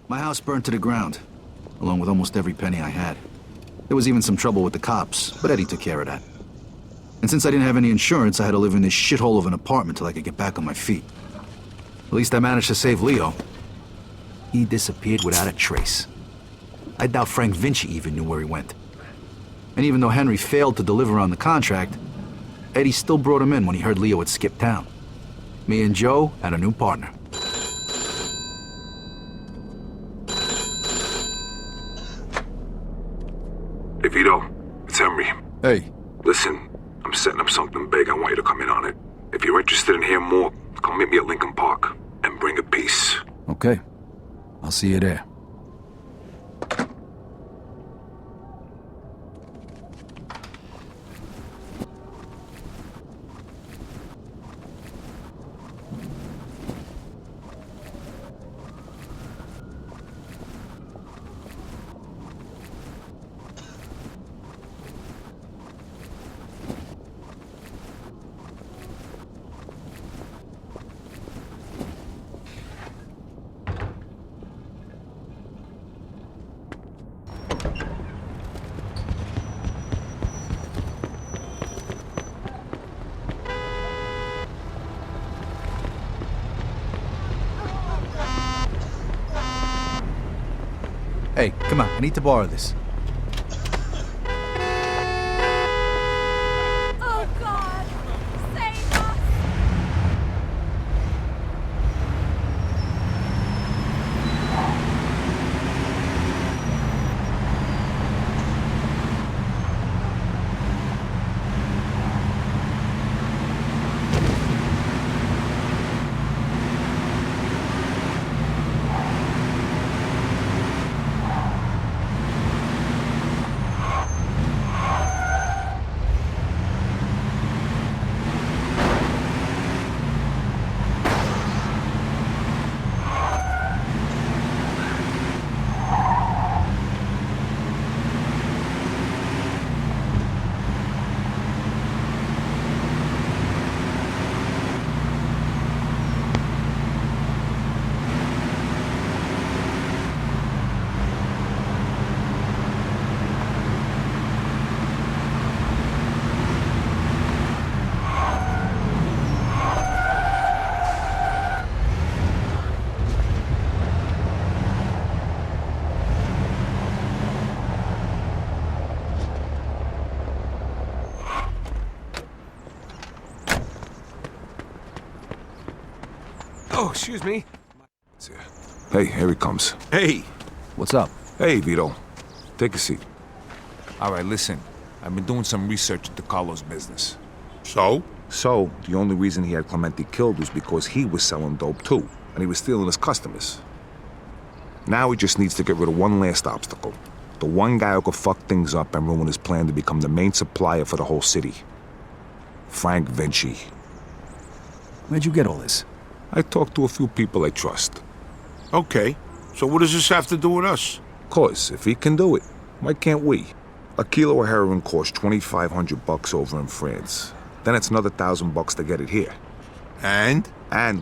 My house burned to the ground, along with almost every penny I had. There was even some trouble with the cops, but Eddie took care of that. And since I didn't have any insurance, I had to live in this shithole of an apartment till I could get back on my feet. At least I managed to save Leo. He disappeared without a trace. I doubt Frank Vinci even knew where he went. And even though Henry failed to deliver on the contract, Eddie still brought him in when he heard Leo had skipped town. Me and Joe had a new partner. Hey Vito, it's Henry. Hey. Listen, I'm setting up something big. I want you to come in on it. If you're interested in hearing more, come meet me at Lincoln Park and bring a piece. Okay. I'll see you there. Hey, come on, I need to borrow this. Oh, God! Save us! Oh, excuse me. Hey, here he comes. Hey. What's up? Hey, Vito. Take a seat. All right, listen. I've been doing some research into Carlo's business. So, the only reason he had Clemente killed was because he was selling dope too, and he was stealing his customers. Now he just needs to get rid of one last obstacle. The one guy who could fuck things up and ruin his plan to become the main supplier for the whole city. Frank Vinci. Where'd you get all this? I talked to a few people I trust. Okay, so what does this have to do with us? 'Cause if he can do it, why can't we? A kilo of heroin costs $2,500 over in France. Then it's another $1,000 to get it here. And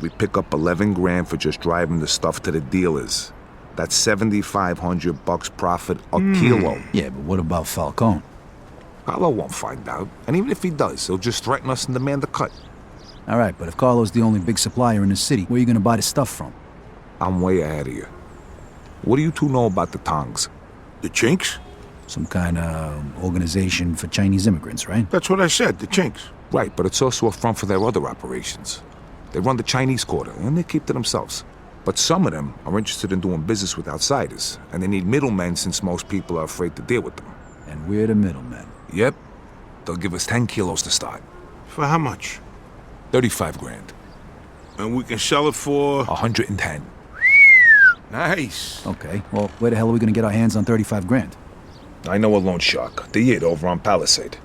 we pick up 11 grand for just driving the stuff to the dealers. That's $7,500 profit a kilo. Yeah, but what about Falcone? Carlo won't find out, and even if he does, he'll just threaten us and demand a cut. All right, but if Carlo's the only big supplier in the city, where are you gonna buy the stuff from? I'm way ahead of you. What do you two know about the Tongs? the Chinks? Some kind of organization for Chinese immigrants, right? That's what I said, the Chinks. Right, but it's also a front for their other operations. They run the Chinese quarter, and they keep to themselves. But some of them are interested in doing business with outsiders, and they need middlemen since most people are afraid to deal with them. And we're the middlemen. Yep. They'll give us 10 kilos to start. For how much? 35 grand. And we can sell it for... 110. Nice. Okay, well, where the hell are we gonna get our hands on 35 grand? I know a loan shark, the Yid over on Palisade.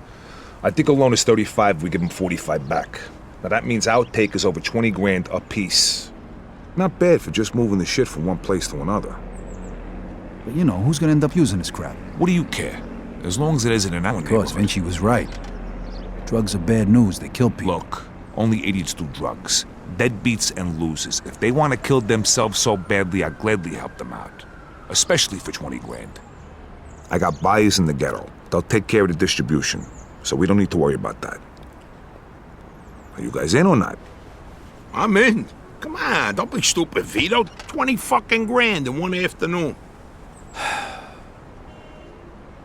I think a loan is 35 if we give him 45 back. Now that means our take is over 20 grand a piece. Not bad for just moving the shit from one place to another. But you know, who's gonna end up using this crap? What do you care? As long as it isn't in our Of course, Vinci was right. Drugs are bad news, they kill people. Look, only idiots do drugs. Deadbeats and losers. If they want to kill themselves so badly, I'll gladly help them out. especially for 20 grand. I got buyers in the ghetto. They'll take care of the distribution, so we don't need to worry about that. Are you guys in or not? I'm in. Come on, don't be stupid, Vito. 20 fucking grand in one afternoon.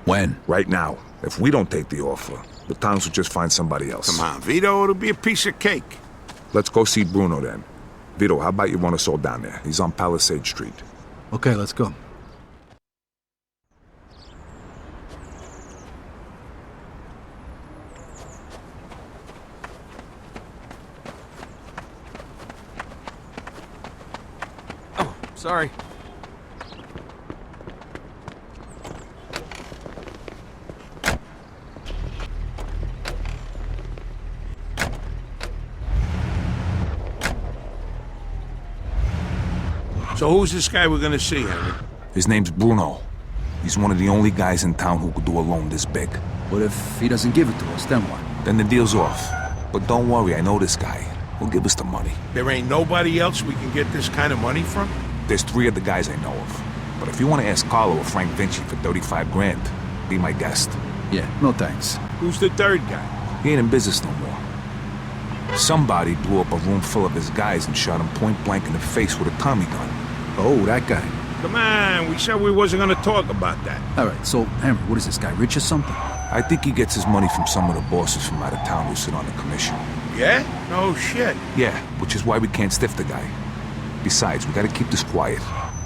When? Right now. If we don't take the offer, the towns will just find somebody else. Come on, Vito, it'll be a piece of cake. Let's go see Bruno then. Vito, how about you run us all down there? He's on Palisade Street. Okay, let's go. Oh, sorry. So who's this guy we're gonna see, Henry? His name's Bruno. He's one of the only guys in town who could do a loan this big. What if he doesn't give it to us, then what? Then the deal's off. But don't worry, I know this guy. He'll give us the money. There ain't nobody else we can get this kind of money from? There's 3 of the guys I know of. But if you want to ask Carlo or Frank Vinci for 35 grand, be my guest. Yeah, no thanks. Who's the third guy? He ain't in business no more. Somebody blew up a room full of his guys and shot him point blank in the face with a Tommy gun. Oh, that guy. Come on, we said we wasn't gonna talk about that. All right, so, Henry, what is this guy, rich or something? I think he gets his money from some of the bosses from out of town who sit on the commission. Yeah? No shit. Yeah, which is why we can't stiff the guy. Besides, we gotta keep this quiet.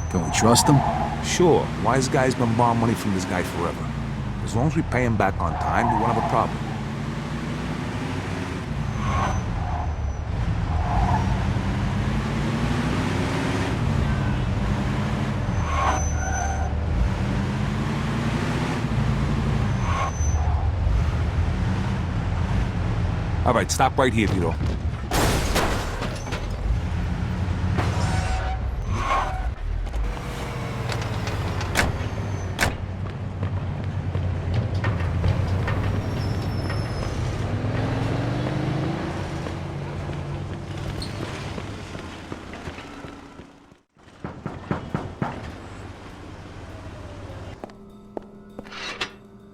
Can we trust him? Sure, wise guy's been borrowing money from this guy forever. As long as we pay him back on time, we won't have a problem. All right, stop right here, Vito.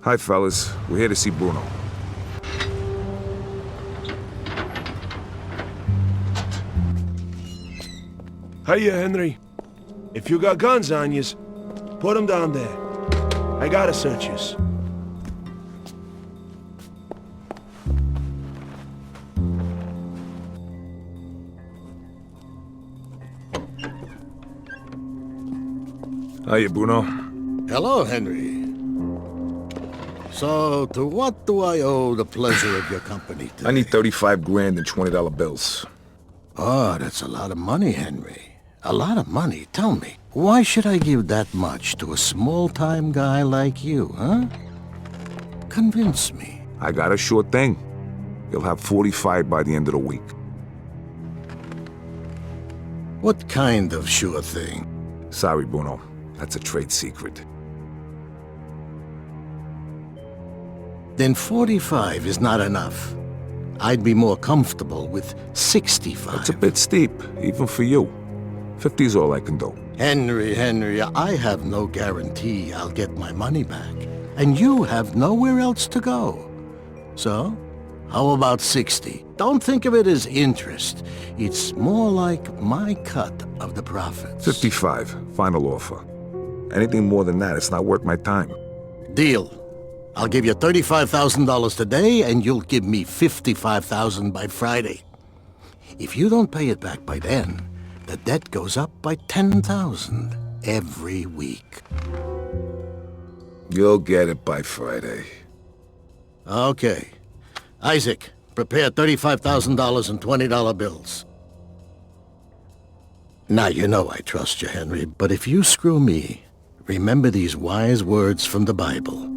Hi, fellas. We're here to see Bruno. Hiya, Henry. If you got guns on yous, put them down there. I gotta search yous. Hiya, Bruno. Hello, Henry. So, to what do I owe the pleasure of your company today? I need 35 grand in $20 bills. Oh, that's a lot of money, Henry. A lot of money. Tell me, why should I give that much to a small-time guy like you, huh? Convince me. I got a sure thing. You'll have 45 by the end of the week. What kind of sure thing? Sorry, Bruno. That's a trade secret. Then 45 is not enough. I'd be more comfortable with 65. It's a bit steep, even for you. 50's all I can do. Henry, I have no guarantee I'll get my money back. And you have nowhere else to go. So, how about 60? Don't think of it as interest. It's more like my cut of the profits. 55, final offer. Anything more than that, it's not worth my time. Deal. I'll give you $35,000 today, and you'll give me $55,000 by Friday. If you don't pay it back by then, the debt goes up by $10,000 every week. You'll get it by Friday. Okay. Isaac, prepare $35,000 in $20 bills. Now, you know I trust you, Henry, but if you screw me, remember these wise words from the Bible.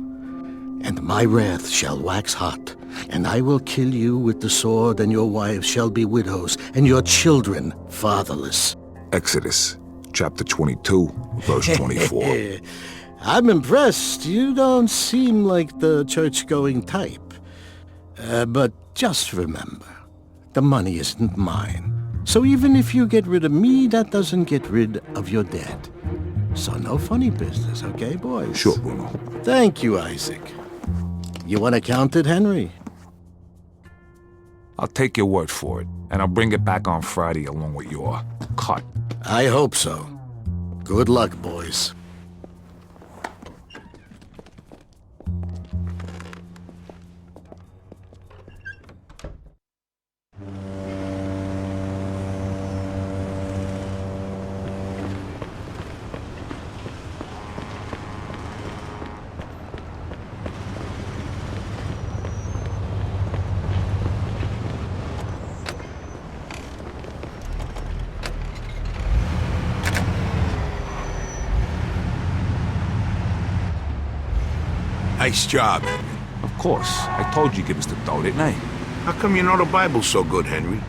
And my wrath shall wax hot, and I will kill you with the sword, and your wives shall be widows, and your children fatherless. Exodus, chapter 22, verse 24. I'm impressed. You don't seem like the church-going type. But just remember, the money isn't mine. So even if you get rid of me, that doesn't get rid of your debt. So no funny business, okay, boys? Sure, Bruno. Thank you, Isaac. You want to count it, Henry? I'll take your word for it, and I'll bring it back on Friday along with your cut. I hope so. Good luck, boys. Nice job, Henry. Of course, I told you give us the dough, didn't I? How come you know the Bible so good, Henry?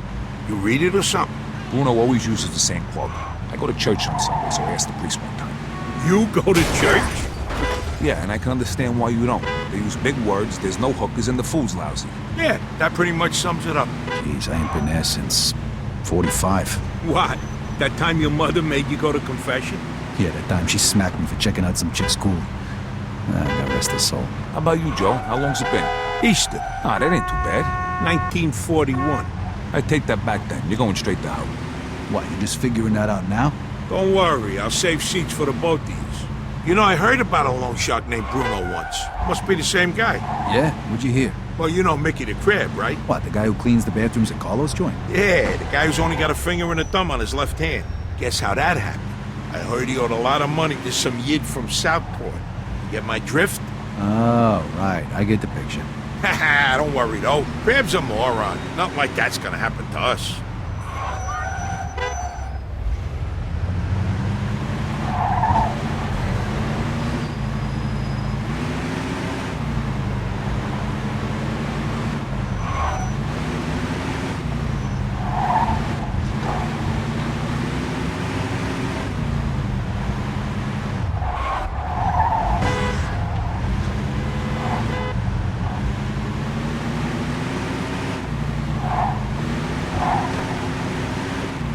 You read it or something? Bruno always uses the same quote. I go to church on Sunday, so I asked the priest one time. You go to church? Yeah, and I can understand why you don't. They use big words, there's no hookers, and the food's lousy. Yeah, that pretty much sums it up. Jeez, I ain't been there since 45. What? That time your mother made you go to confession? Yeah, that time she smacked me for checking out some chick's school. God rest her soul. How about you, Joe? How long's it been? Easter, Ah, that ain't too bad. 1941. I take that back then. You're going straight to hell. What, you just figuring that out now? Don't worry, I'll save seats for the both of yous. You know, I heard about a loan shark named Bruno once. Must be the same guy. Yeah? What'd you hear? Well, you know Mickey the Crab, right? What, the guy who cleans the bathrooms at Carlos' joint? Yeah, the guy who's only got a finger and a thumb on his left hand. Guess how that happened? I heard he owed a lot of money to some yid from Southport. You get my drift? Oh, right. I get the picture. Haha, don't worry though. Crab's a moron. Nothing like that's gonna happen to us.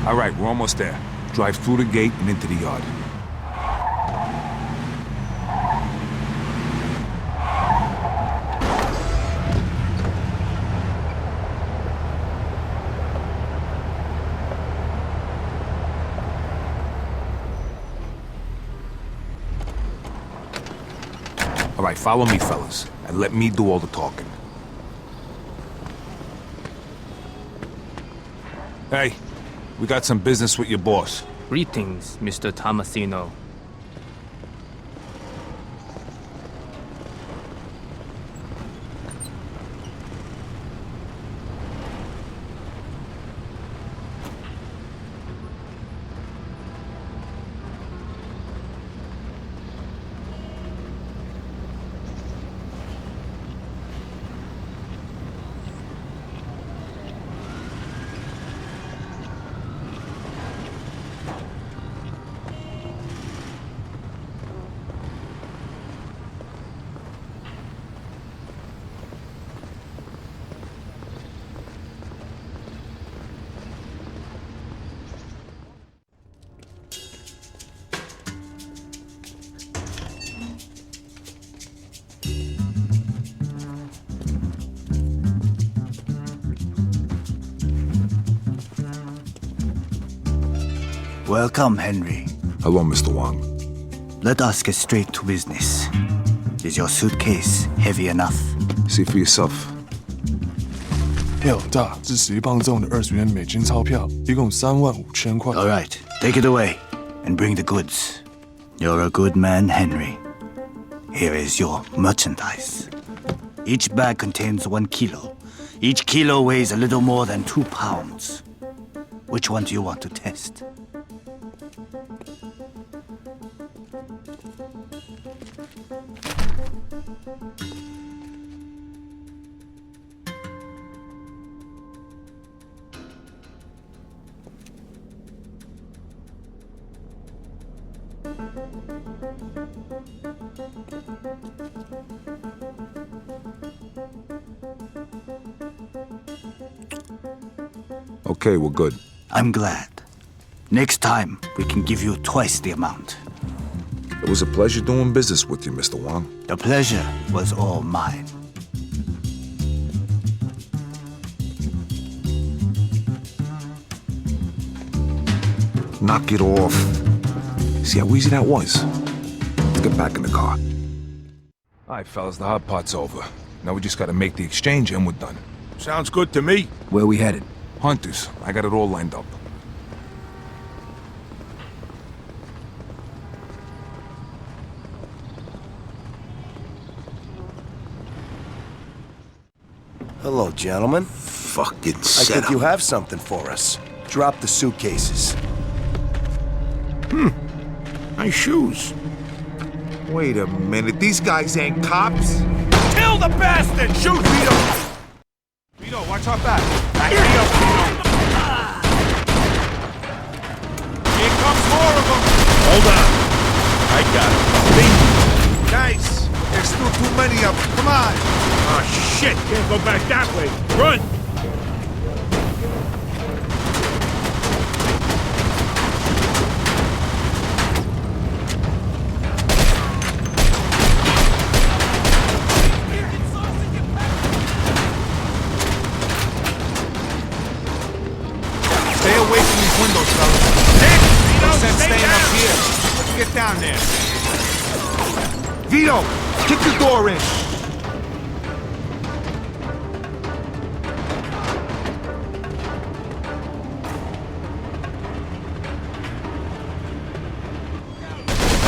All right, we're almost there. Drive through the gate and into the yard. All right, follow me, fellas, and let me do all the talking. Hey, we got some business with your boss. Greetings, Mr. Tomasino. Welcome, Henry. Hello, Mr. Wang. Let us get straight to business. Is your suitcase heavy enough? See for yourself. 票大，是11磅重的20元美金钞票，一共35000块。 All right, take it away and bring the goods. You're a good man, Henry. Here is your merchandise. Each bag contains 1 kilo. Each kilo weighs a little more than 2 pounds. Which one do you want to test? Okay, we're good. I'm glad. Next time, we can give you twice the amount. It was a pleasure doing business with you, Mr. Wong. The pleasure was all mine. Knock it off. See how easy that was? Let's get back in the car. All right, fellas, the hot pot's over. Now we just gotta make the exchange and we're done. Sounds good to me. Where we headed? Hunters, I got it all lined up. Hello, gentlemen. Fucking I set think up. you have something for us. Drop the suitcases. Nice shoes. Wait a minute, these guys ain't cops? Kill the bastard! Shoot, Vito! Vito, watch our back. Back me up, Vito. Here comes more of them. Hold on. I got it. Guys, there's still too many of them. Come on. Oh, shit. Can't go back that way. Run! Stay away from these windows, fellas. Vito, No sense stay staying down. up here. Let's get down there. Vito, kick the door in.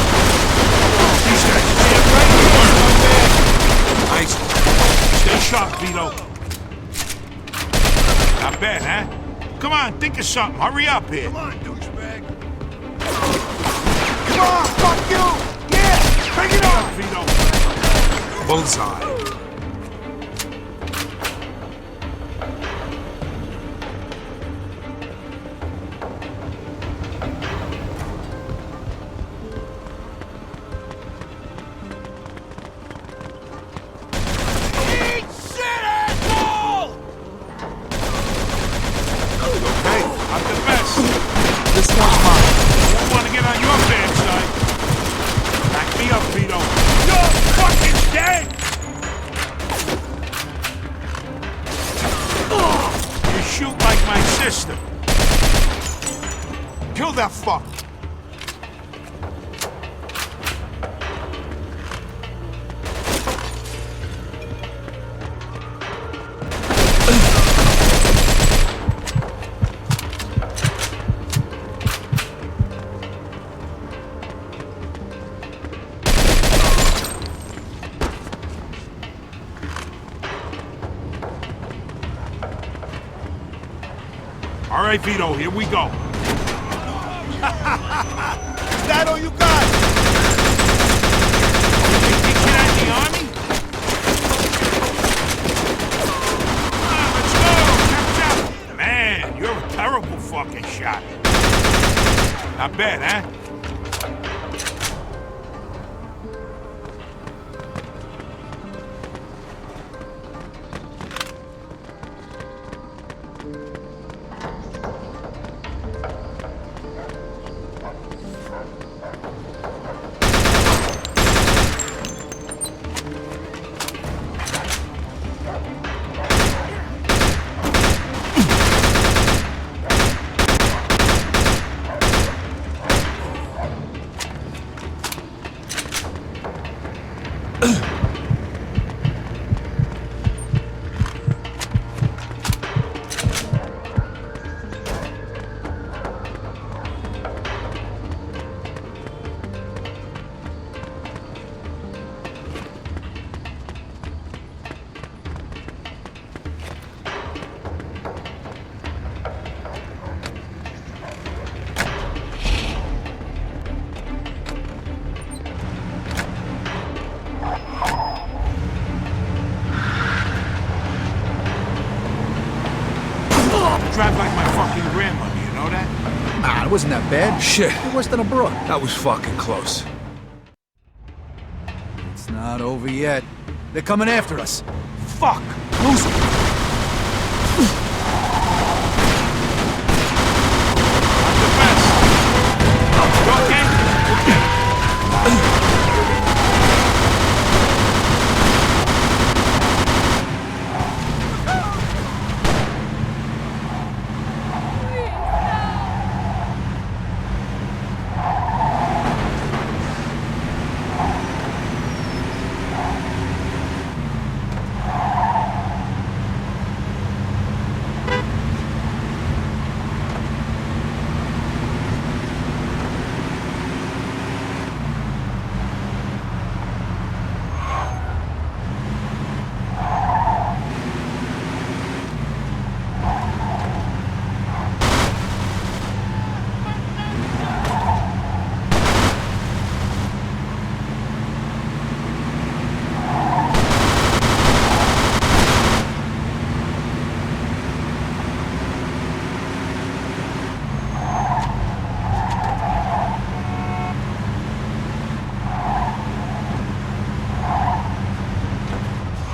These guys stand right here. Nice. Stay sharp, Vito. Not bad, huh? Come on, think of something. Hurry up here. Come on, douchebag. Come on, fuck you. Yeah, bring it on. Vito. Bullseye. Eat shit, asshole! Hey, I'm the best. This one's mine. Don't want to get on your bad side. Back me up, Vito. You're fucking dead! You shoot like my sister. Kill that fuck. All right, Vito, here we go. is that all you got? You teaching at the army? Let's go! Chop, chop! Man, you're a terrible fucking shot. Not bad, huh? Drive like my fucking grandmother, you know that? Nah, it wasn't that bad. Shit. It worse than a brook. That was fucking close. It's not over yet. They're coming after us. Fuck! Lose him! I'm the best! You okay? Okay.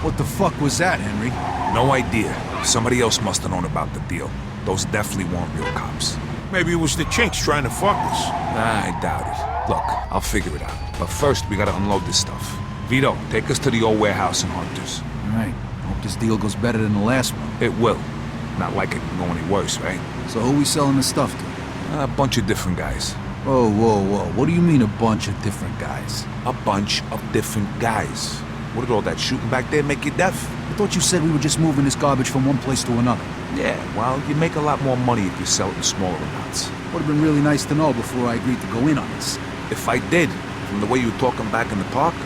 What the fuck was that, Henry? No idea. Somebody else must have known about the deal. Those definitely weren't real cops. Maybe it was the chinks trying to fuck us. I doubt it. Look, I'll figure it out. But first, we gotta unload this stuff. Vito, take us to the old warehouse in Hunters. All right. Hope this deal goes better than the last one. It will. Not like it can go any worse, right? So who we selling the stuff to? A bunch of different guys. Whoa, whoa, whoa. What do you mean a bunch of different guys? A bunch of different guys. What did all that shooting back there make you deaf? I thought you said we were just moving this garbage from one place to another. Yeah, well, you make a lot more money if you sell it in smaller amounts. Would have been really nice to know before I agreed to go in on this. If I did, from the way you were talking back in the park,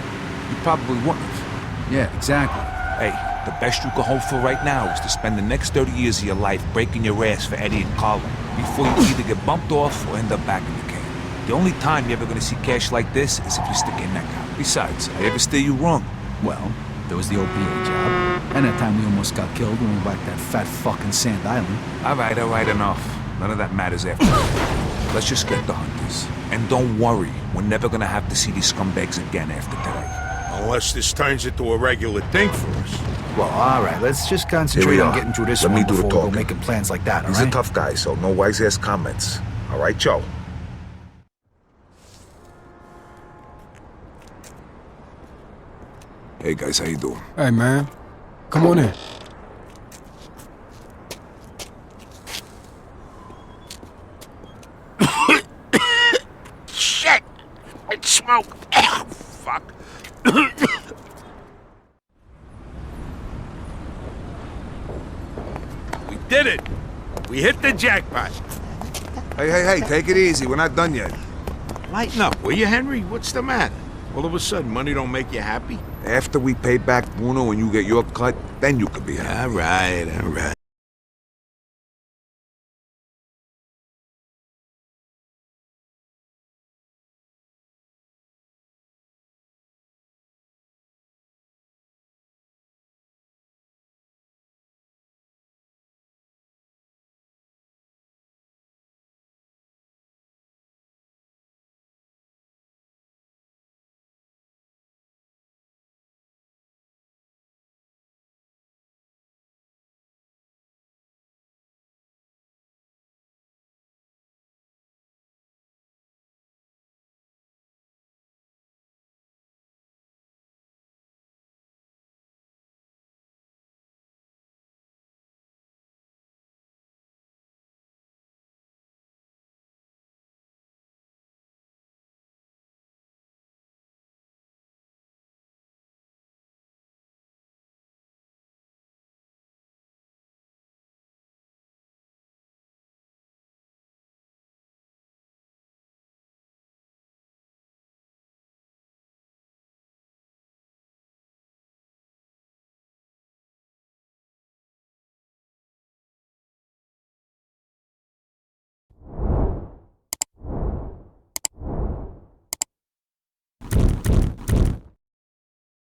you probably wouldn't have. Yeah, exactly. Hey, the best you can hope for right now is to spend the next 30 years of your life breaking your ass for Eddie and Carla before you either get bumped off or end up back in the can. The only time you're ever gonna see cash like this is if you stick your neck out. Besides, I ever steer you wrong? Well, there was the OPA job, and that time we almost got killed when we whacked that fat fucking Sand Island. All right, enough. None of that matters after all. Let's just get the Hunters. And don't worry, we're never gonna have to see these scumbags again after today. Unless this turns into a regular thing for us. Well, all right, let's just concentrate on getting through this Let one me do the before we go talking. making plans like that, all He's right? a tough guy, so no wise-ass comments. All right, Joe? Hey guys, how you doing? Hey, man. Come on in. Shit! It's smoke! Ow, fuck! We did it! We hit the jackpot! Hey, take it easy. We're not done yet. Lighten up, will you, Henry? What's the matter? All of a sudden, money don't make you happy? After we pay back Bruno and you get your cut, then you could be happy. All right.